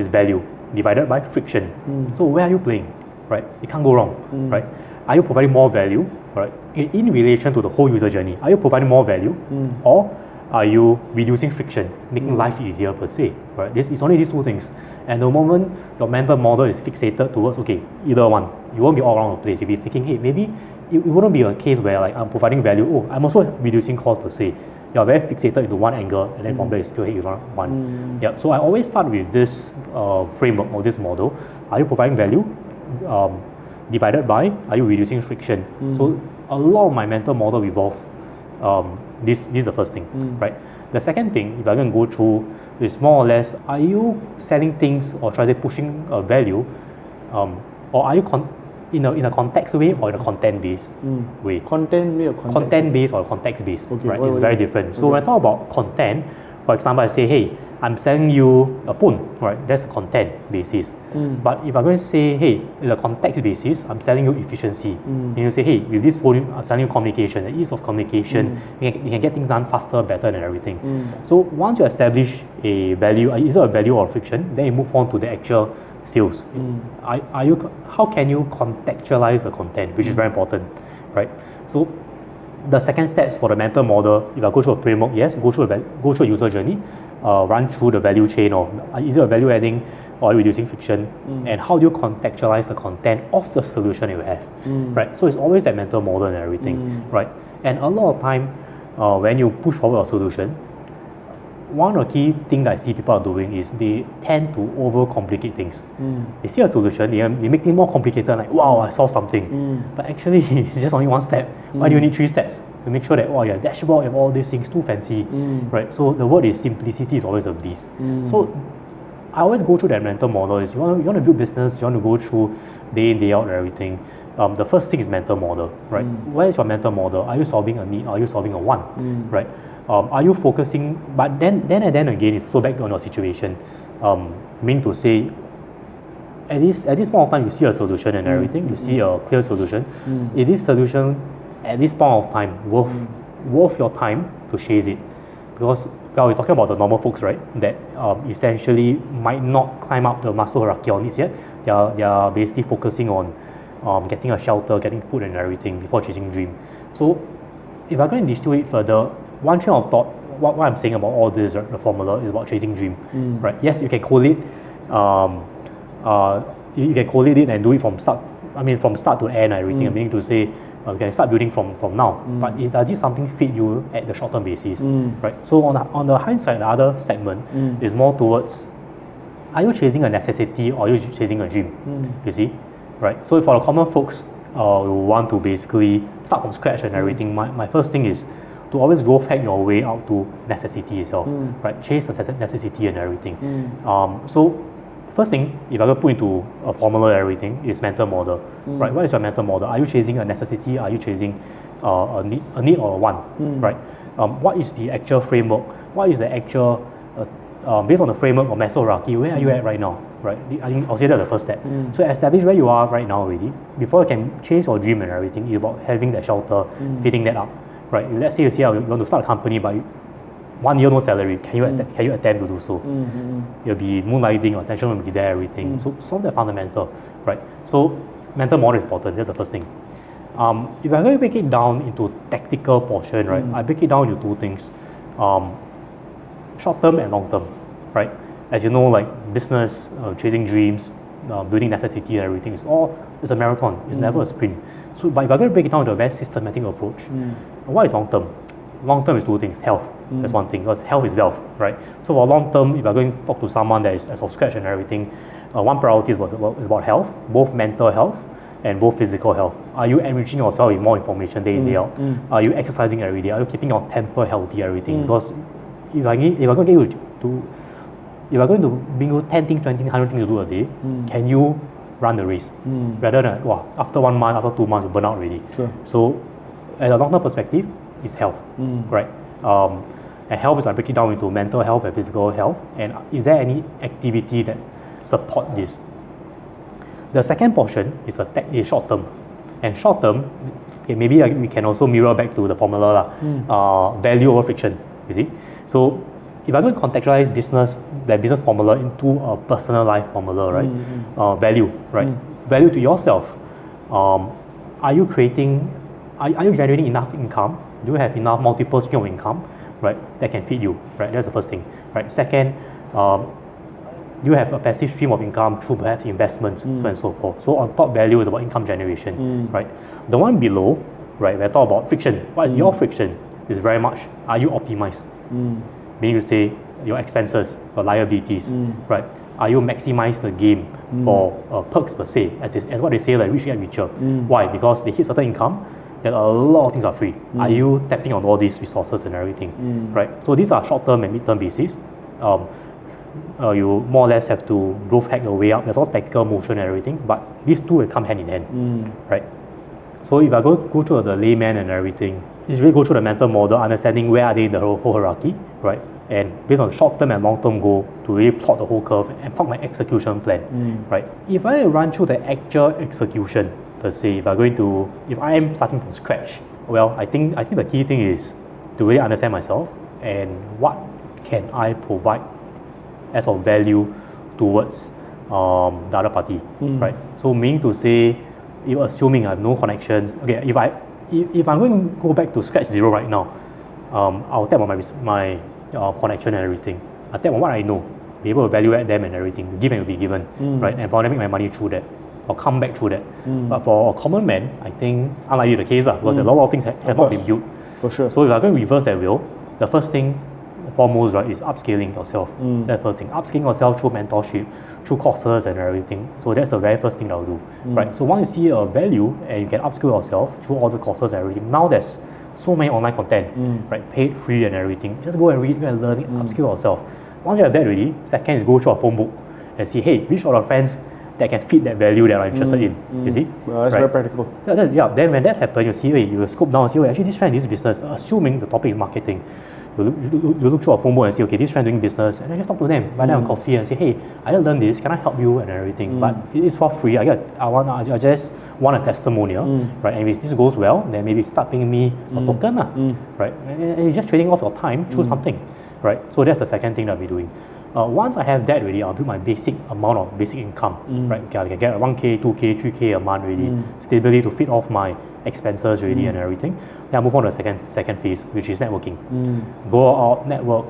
value divided by friction. So where are you playing, right? It can't go wrong, right? Are you providing more value, right, in relation to the whole user journey? Are you providing more value, or are you reducing friction, making life easier per se, right? This is only these two things. And the moment your mental model is fixated towards, okay, either one, you won't be all around the place. You'll be thinking, hey, maybe it wouldn't be a case where like I'm providing value, oh, I'm also reducing cost per se. You're very fixated into one angle, and then from there you still hit you one. Yeah. So I always start with this framework or this model. Are you providing value? Divided by, are you reducing friction? So a lot of my mental model revolve. This is the first thing, right? The second thing, if I'm going to go through, is more or less, are you selling things or try to pushing a value, or are you in a context way or in a content based way? Content way or context? Content based or context based, Okay, right? what It's do very you mean? different. So when I talk about content, for example, I say, hey, I'm selling you a phone, right? That's a content basis. But if I'm going to say, hey, in a context basis, I'm selling you efficiency. And you say, hey, with this phone, I'm selling you communication, the ease of communication, you can get things done faster, better, and everything. So once you establish a value, either a value or friction, then you move on to the actual sales. How can you contextualize the content, which is very important, right? So the second steps for the mental model, if I go through a framework, yes, go through a user journey, run through the value chain of, is it a value adding or reducing friction, and how do you contextualize the content of the solution you have, right? So it's always that mental model and everything, right? And a lot of time, when you push forward a solution, one of the key things that I see people are doing is they tend to overcomplicate things. They see a solution, they make things more complicated, like, wow, I solved something. But actually, it's just only one step. Why do you need 3 steps? To make sure that, oh, your dashboard, you have all these things, too fancy, right? So the word is simplicity is always a bliss. So I always go through that mental model is you want to build business, you want to go through day in, day out and everything. The first thing is mental model, right? Where is your mental model? Are you solving a need? Are you solving a want, right? Are you focusing? But then again, it's so back on your situation. Meaning to say, at this point of time, you see a solution and everything. You see a clear solution. Is this solution at this point of time worth your time to chase it? Because we're talking about the normal folks, right? That essentially might not climb up the Maslow hierarchy on this yet. They are basically focusing on getting a shelter, getting food and everything before chasing dream. So if I'm going to distill it further, one train of thought, what I'm saying about all this, right, the formula is about chasing dream, right? Yes, you can collate, you can collate it and do it from start to end and everything. I'm meaning to say, you can start building from now. But does it something fit you at the short term basis, right? So on the hindsight, the other segment is more towards, are you chasing a necessity or are you chasing a dream? You see, right? So for the common folks who want to basically start from scratch and everything, my first thing is, to always growth hack your way out to necessity itself, right? Chase the necessity and everything. So first thing, if I go put into a formula and everything, is mental model, right? What is your mental model? Are you chasing a necessity? Are you chasing a need or a want, right? What is the actual framework? What is the actual based on the framework of Maslow hierarchy? Where are you at right now, right? I think I'll say that's the first step. So establish where you are right now already before you can chase your dream and everything. It's about having that shelter, fitting that up, right? Let's say you want to start a company, but 1 year no salary. Can you attempt to do so? You'll be moonlighting, your attention will be there, everything. So solve that fundamental, right? So mental model is important. That's the first thing. If I'm going to break it down into tactical portion, right? I break it down into two things. Short term and long term, right? As you know, like business, chasing dreams, building necessity and everything, it's a marathon. It's never a sprint. So, but if I'm going to break it down into a very systematic approach, what is long term? Long term is two things. Health, that's one thing, because health is wealth, right? So for long term, if you're going to talk to someone that is as of scratch and everything, one priority is about health, both mental health and both physical health. Are you enriching yourself with more information day in, day out? Are you exercising every day? Are you keeping your temper healthy, everything? Because if I'm going to bring you 10 things, 20 things, 100 things to do a day, can you run the race? Rather than, after 1 month, after 2 months, you burn out already. Sure. So, at a long-term perspective, it's health, right? And health is like breaking down into mental health and physical health. And is there any activity that support this? The second portion is short term. And short term, okay, maybe we can also mirror back to the formula, value over friction, you see? So if I'm going to contextualize that business formula into a personal life formula, right? Value, right? Value to yourself. Are you generating enough income? Do you have enough multiple stream of income, right? That can feed you, right? That's the first thing, right? Second, do you have a passive stream of income through perhaps investments, so on and so forth. So on top value is about income generation, right? The one below, right, we talk about friction. What is your friction? Is very much, are you optimized? Meaning to say, your expenses, your liabilities, right? Are you maximize the game for perks per se? As what they say, like rich get richer. Why? Because they hit certain income, then a lot of things are free. Are you tapping on all these resources and everything, right? So these are short-term and mid-term basis. You more or less have to growth hack your way up. There's all tactical motion and everything, but these two will come hand in hand, right? So if I go through the layman and everything, it's really go through the mental model, understanding where are they in the whole hierarchy, right? And based on short-term and long-term goal, to really plot the whole curve and plot my execution plan, right? If I run through the actual execution per se, if I am starting from scratch, well, I think the key thing is to really understand myself and what can I provide as of value towards the other party, right? So meaning to say, you're assuming I have no connections. Okay, if I'm going to go back to scratch zero right now, I'll tap on my connection and everything. I'll tap on what I know, be able to value add them and everything, give and be given, right? And for them, make my money through that, or come back through that. But for a common man, I think unlikely the case, because a lot of things have not been built. For sure. So if I'm going to reverse that wheel, the first thing, foremost, right, is upscaling yourself. That's the first thing. Upscaling yourself through mentorship, through courses and everything. So that's the very first thing that I'll do, right? So once you see a value and you can upskill yourself through all the courses and everything, now there's so many online content, right? Paid, free and everything. Just go and read, go and learn, upskill yourself. Once you have that ready, second is go through a phone book and see, hey, which are the friends that can fit that value that I'm interested in, you see? Well, that's very practical. Then when that happens, you see, you scope down and see, actually this friend is business, assuming the topic is marketing. You look through a phone book and say, okay, this friend doing business, and then just talk to them, buy them a coffee and say, hey, I just learned this, can I help you and everything? But it is for free. I just want a testimonial, right? And if this goes well, then maybe start paying me a token, right? And you're just trading off your time through something, right? So that's the second thing that I'll be doing. Once I have that ready, I'll build my basic amount of basic income, right? Okay, I can get 1K, 2K, 3K a month ready, stably to fit off my expenses ready and everything. Then I move on to the second phase, which is networking. Go out, network,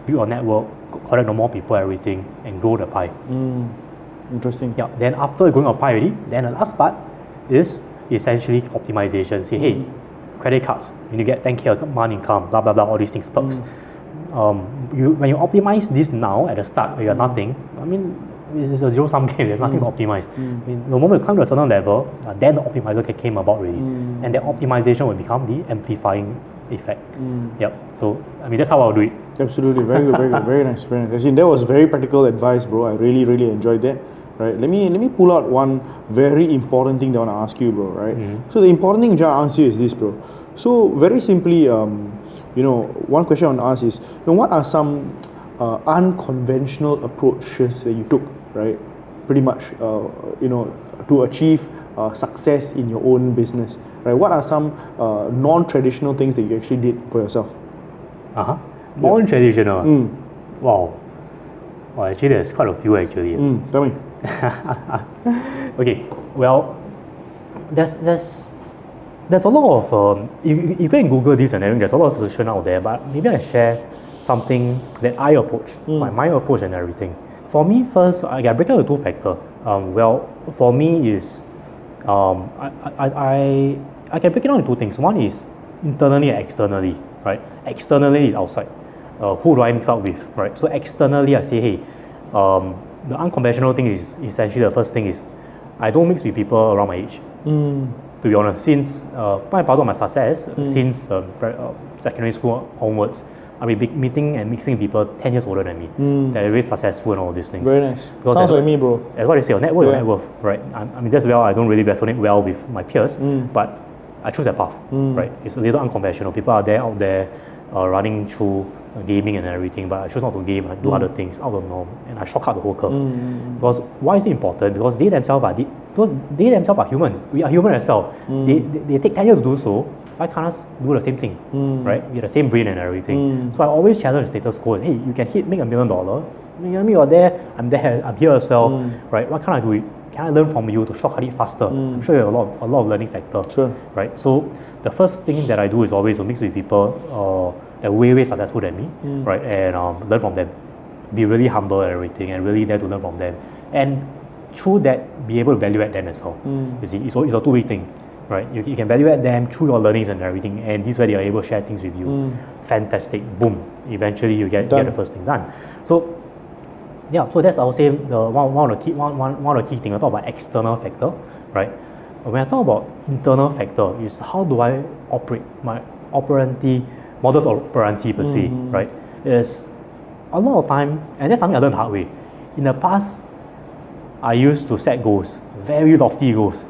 build a network, connect to more people, everything, and grow the pie. Interesting. Yeah. Then after growing a pie already, then the last part is essentially optimization. Say, hey, credit cards, you need to get 10K a month income, blah blah blah, all these things, perks. When you optimize this now at the start, where you're nothing, I mean, it's a zero-sum game. There's nothing to optimize. I mean, the moment you come to a certain level, then the optimizer came about already, and that optimization will become the amplifying effect. Yep. So I mean that's how I'll do it. Absolutely, very good, very good, very nice, very nice. As in, that was very practical advice, bro. I really, really enjoyed that. Right. Let me pull out one very important thing that I want to ask you, bro. Right. So the important thing which I want to ask you is this, bro. So very simply, one question I want to ask is, what are some unconventional approaches that you took, right? Pretty much, to achieve success in your own business, right? What are some non-traditional things that you actually did for yourself? Non-traditional. Wow. Well, actually, there's quite a few actually. Tell me. Okay. Well, there's a lot of you can Google this and everything. There's a lot of solution out there, but maybe I share something that I approach, my approach and everything. For me, first, I break down the two factor. Well, for me is I can break it down into two things. One is internally and externally, right? Externally is outside. Who do I mix up with, right? So externally, I say, hey, the unconventional thing is essentially the first thing is I don't mix with people around my age. To be honest, since part of my success, since secondary school onwards, I've been meeting and mixing people 10 years older than me that are very successful and all these things. Very nice. Because sounds like me, bro. That's what they say, your network, your net worth, right? I mean, that's well, I don't really resonate well with my peers, but I choose that path, right? It's a little unconventional. People are out there running through gaming and everything, but I choose not to game, I do other things out of the norm, and I shortcut the whole curve. Because why is it important? Because they themselves are human. We are human as well. They take 10 years to do so. Why can't us do the same thing, right? We have the same brain and everything. So I always challenge the status quo. Hey, you can make $1 million. You know me, you're there. I'm there. I'm here as well, right? Why can't I do it? Can I learn from you to shortcut it faster? I'm sure you have a lot of learning factor, right? So the first thing that I do is always to mix with people that are way successful than me, right? And learn from them. Be really humble and everything, and really there to learn from them. And through that, be able to value add them as well. You see, it's a two-way thing. Right, you can value add them through your learnings and everything, and this way they are able to share things with you. Fantastic, boom! Eventually you get the first thing done. So yeah, so that's I would say the one of the key things. I talk about external factor, right? When I talk about internal factor, is how do I operate my modus operandi per se, right? Is a lot of time, and that's something I learned the hard way. In the past, I used to set goals, very lofty goals,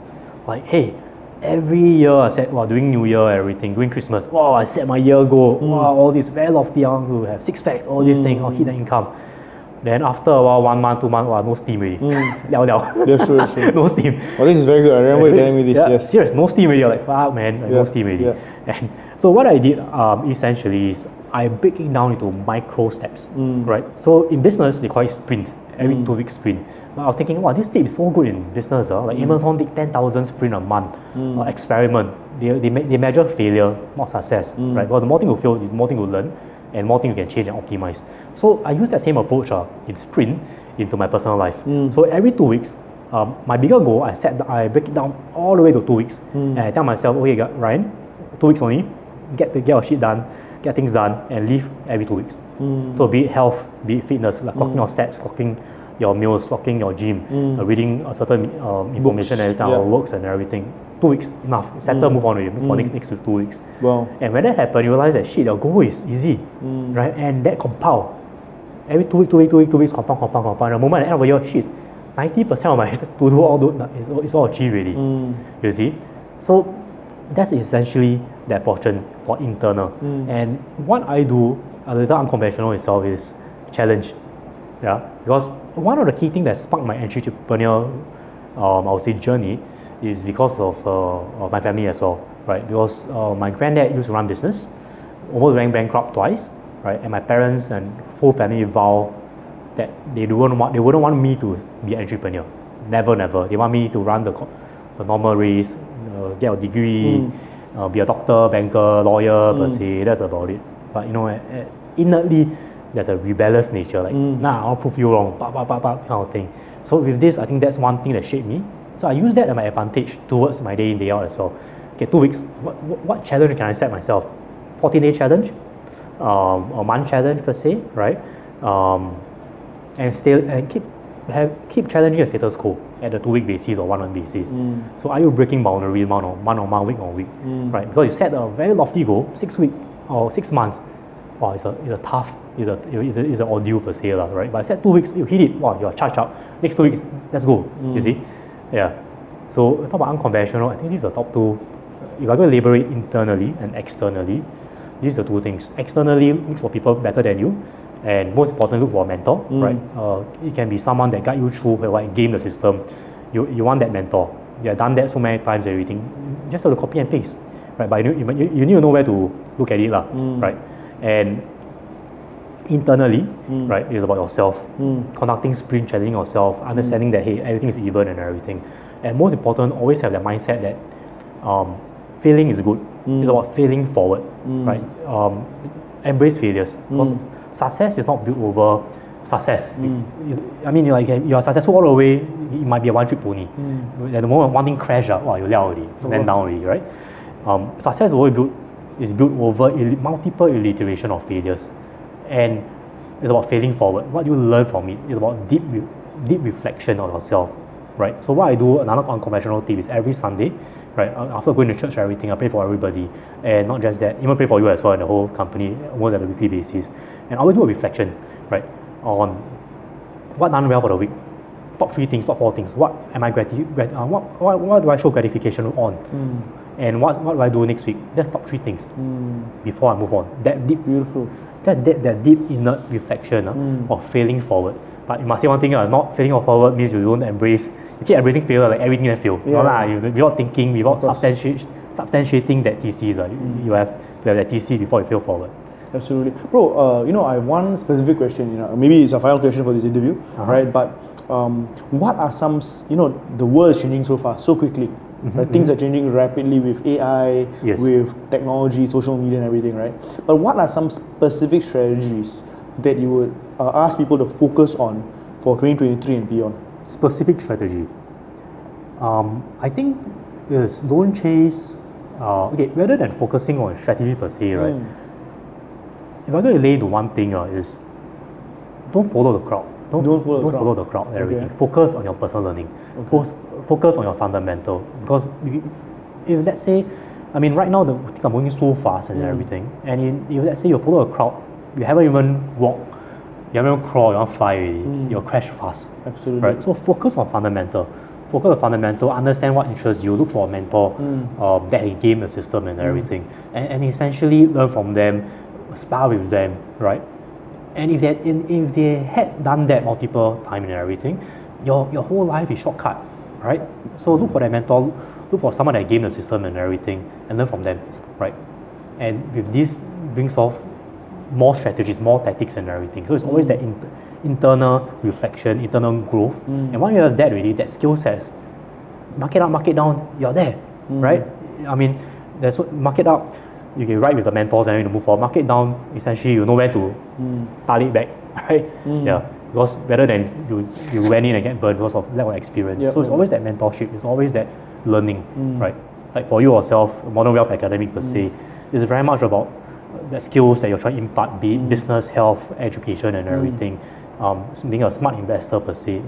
like hey. Every year I said, during New Year, everything, during Christmas, I set my year goal, all this very lofty, I want to have 6 packs, all these things, I'll hit the income. Then after a while, 1 month, 2 months, no steam already. Yeah, sure. No steam. Oh, this is very good. I remember you telling me this, yes. Serious, no steam already. You're like, fuck man, no steam already. And so what I did essentially is I break it down into micro steps, right? So in business, they call it sprint, every 2 week sprint. But I was thinking, this tip is so good in business. Like Amazon did 10,000 sprint a month. Experiment. They measure failure, not success. Right? Because the more thing you fail, the more thing you learn, and more thing you can change and optimize. So I use that same approach in sprint into my personal life. So every 2 weeks, my bigger goal, I break it down all the way to 2 weeks, and I tell myself, okay, Ryan, 2 weeks only, get your shit done, get things done, and leave every 2 weeks. So be it health, be it fitness, like clocking your steps, clocking your meals, clocking your gym, reading a certain information and works and everything. 2 weeks, enough. Settle, move on with it. For next 2 weeks. Wow. And when that happens, you realize that shit, your goal is easy, right? And that compound. Every 2 weeks, compound. The moment at the end of the year, shit, 90% of my to do all it's all achieved already. You see? So that's essentially that portion for internal. And what I do, a little unconventional itself, is challenge. Yeah, because one of the key things that sparked my entrepreneurial, I would say, journey is because of my family as well, right? Because my granddad used to run business, almost went bankrupt twice, right? And my parents and full family vow that they wouldn't want me to be an entrepreneur. Never. They want me to run the normal race, get a degree, be a doctor, banker, lawyer per se. That's about it. But innately, there's a rebellious nature, like, I'll prove you wrong, kind of thing. So with this, I think that's one thing that shaped me. So I use that as my advantage towards my day in, day out as well. Okay, 2 weeks, what challenge can I set myself? 14-day challenge, a month challenge per se, right? And keep challenging the status quo at the 2 week basis or 1 month basis. So are you breaking boundaries month on month, week on week, right? Because you set a very lofty goal, 6 weeks, or 6 months, wow, it's a tough, it's an ordeal per se, right? But I said 2 weeks, you hit it, wow, you're charged up. Next 2 weeks, let's go, you see? Yeah. So talk about unconventional, I think these are the top two. If I go label it internally and externally, these are the two things. Externally, look for people better than you, and most importantly, look for a mentor, right? It can be someone that guide you through, like game the system. You want that mentor. You have done that so many times, everything. You just have to copy and paste, right? But you need to know where to look at it, right? And internally, right, it's about yourself. Conducting sprint, challenging yourself, understanding that hey, everything is even and everything. And most important, always have that mindset that failing is good. It's about failing forward, right? Embrace failures. Because success is not built over success. I mean, you're successful all the way, it might be a one-trick pony. At the moment one thing crash, wow, you're already, then down already, right? Success is built over multiple iteration of failures. And it's about failing forward. What you learn from it is about deep reflection on yourself, right? So what I do, another unconventional tip is every Sunday, right, after going to church and everything, I pray for everybody, and not just that, even pray for you as well in the whole company, almost on a weekly basis. And I will do a reflection, right, on what done well for the week, top 3 things, top 4 things. What am I what do I show gratification on, and what do I do next week? That's top 3 things before I move on. That deep, beautiful. That deep inner reflection of failing forward. But you must say one thing, not failing forward means you don't embrace. You keep embracing failure like everything that fail. Without thinking, without substantiating that thesis. You have to have that thesis before you fail forward. Absolutely, bro. I have one specific question. Maybe it's a final question for this interview, right? But what are some? The world is changing so fast, so quickly. Right? Things are changing rapidly with AI, with technology, social media, and everything, right? But what are some specific strategies that you would ask people to focus on for 2023 and beyond? Specific strategy. I think is don't chase. Rather than focusing on strategy per se, right? If I'm going to lay into one thing, is don't follow the crowd. Don't follow the crowd. Everything. Okay. Focus on your personal learning. Okay. Focus on your fundamental. Because if let's say, I mean, right now the things are moving so fast and everything. And if let's say you follow a crowd, you haven't even walked, you haven't even crawled, you haven't fly already. You'll crash fast. Absolutely. Right. So focus on fundamental. Focus on fundamental. Understand what interests you. Look for a mentor that can game the system and everything. And essentially learn from them, spar with them, right? And if they had done that multiple times and everything, your whole life is shortcut, right? So look for that mentor, look for someone that game the system and everything, and learn from them, right? And with this brings off more strategies, more tactics and everything. So it's always that internal reflection, internal growth. And when you have that already, that skill sets, market up, market down, you're there, right? I mean, there's market up, you can ride with the mentors and you move forward. Market down, essentially you know where to tally it back, right? Yeah, because rather than you went in and get burned because of lack of experience. So it's always that mentorship, it's always that learning, right? Like for you yourself, Modern Wealth Academy per se, is very much about the skills that you're trying to impart, be it business, health, education and everything. Being a smart investor per se,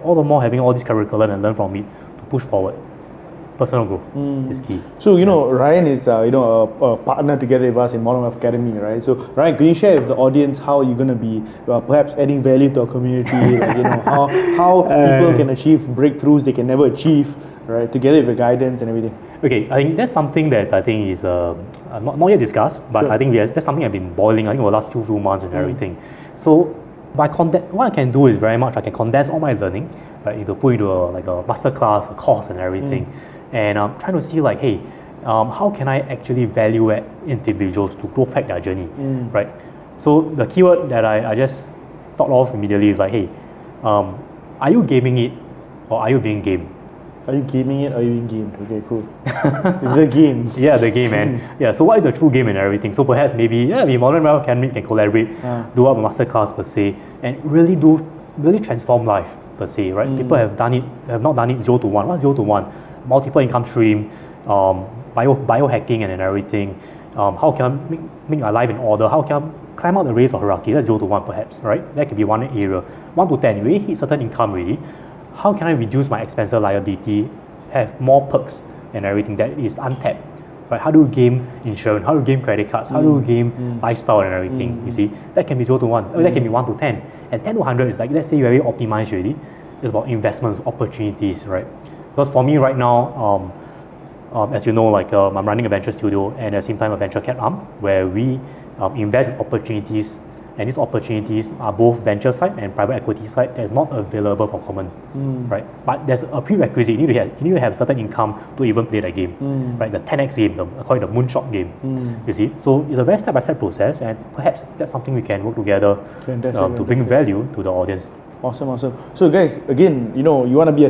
all the more having all this curriculum and learn from it to push forward. Personal growth is key. So Ryan is a partner together with us in Modern Wealth Academy, right? So Ryan, can you share with the audience how you're going to be perhaps adding value to our community? How people can achieve breakthroughs they can never achieve, right? Together with the guidance and everything. Okay, I think that's something that I think is not yet discussed, but I think that's something I've been boiling over the last few months and everything. So what I can do is very much I can condense all my learning, right, into put into a master class, a course and everything. And I'm trying to see hey, how can I actually value add individuals to growth hack their journey, right? So the keyword that I just thought of immediately is hey, are you gaming it or are you being gamed? Are you gaming it or are you being gamed? Okay, cool. The game. Yeah, the game, man. Yeah, so what is the true game and everything? So perhaps maybe Modern Wealth Academy can collaborate, do up a master class per se, and really transform life per se, right? People have not done it 0 to 1. What's 0 to 1? Multiple income stream, biohacking and everything. How can I make my life in order? How can I climb out the race of hierarchy? That's 0 to 1 perhaps, right? That could be one area. 1 to 10, you already hit certain income already. How can I reduce my expenses liability, have more perks and everything that is untapped? right? How do you game insurance? How do you game credit cards? How do you game lifestyle and everything? You see, that can be 0 to 1, or that can be 1 to 10. And 10 to 100 is like, let's say you're very optimized already. It's about investments, opportunities, right? Because for me right now, as you know, like I'm running a venture studio and at the same time a venture cap arm where we invest in opportunities, and these opportunities are both venture side and private equity side that's not available for common, right? But there's a prerequisite. You need to have certain income to even play that game, right? The 10x game, I call it the moonshot game. You see, so it's a very step-by-step process, and perhaps that's something we can work together to bring value to the audience. Awesome. So guys, again, you want to be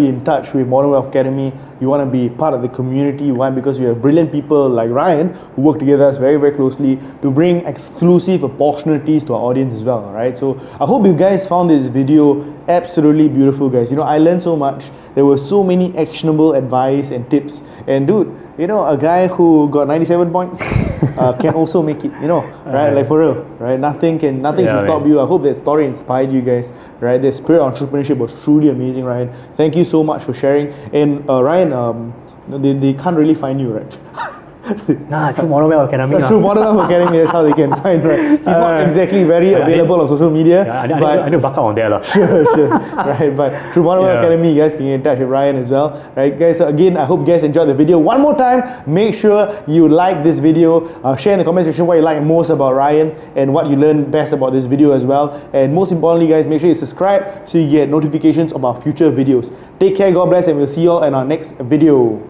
in touch with Modern Wealth Academy. You want to be part of the community. Why? Because we have brilliant people like Ryan who work together us very, very closely to bring exclusive opportunities to our audience as well. Right. So I hope you guys found this video absolutely beautiful, guys. I learned so much. There were so many actionable advice and tips. And dude, a guy who got 97 points can also make it, right? Like for real, right? Nothing should stop you. I hope that story inspired you guys, right? The spirit of entrepreneurship was truly amazing, Ryan. Thank you so much for sharing. And Ryan, they can't really find you, right? Through Modern Wealth Academy. Through Modern Wealth Academy, that's how they can find, right? He's not exactly very available on social media. I need to buck up on there. Sure. Right, but through Modern Wealth Academy, you guys can get in touch with Ryan as well. Right, guys, so again, I hope you guys enjoyed the video. One more time, make sure you like this video. Share in the comment section what you like most about Ryan and what you learned best about this video as well. And most importantly, guys, make sure you subscribe so you get notifications of our future videos. Take care, God bless, and we'll see you all in our next video.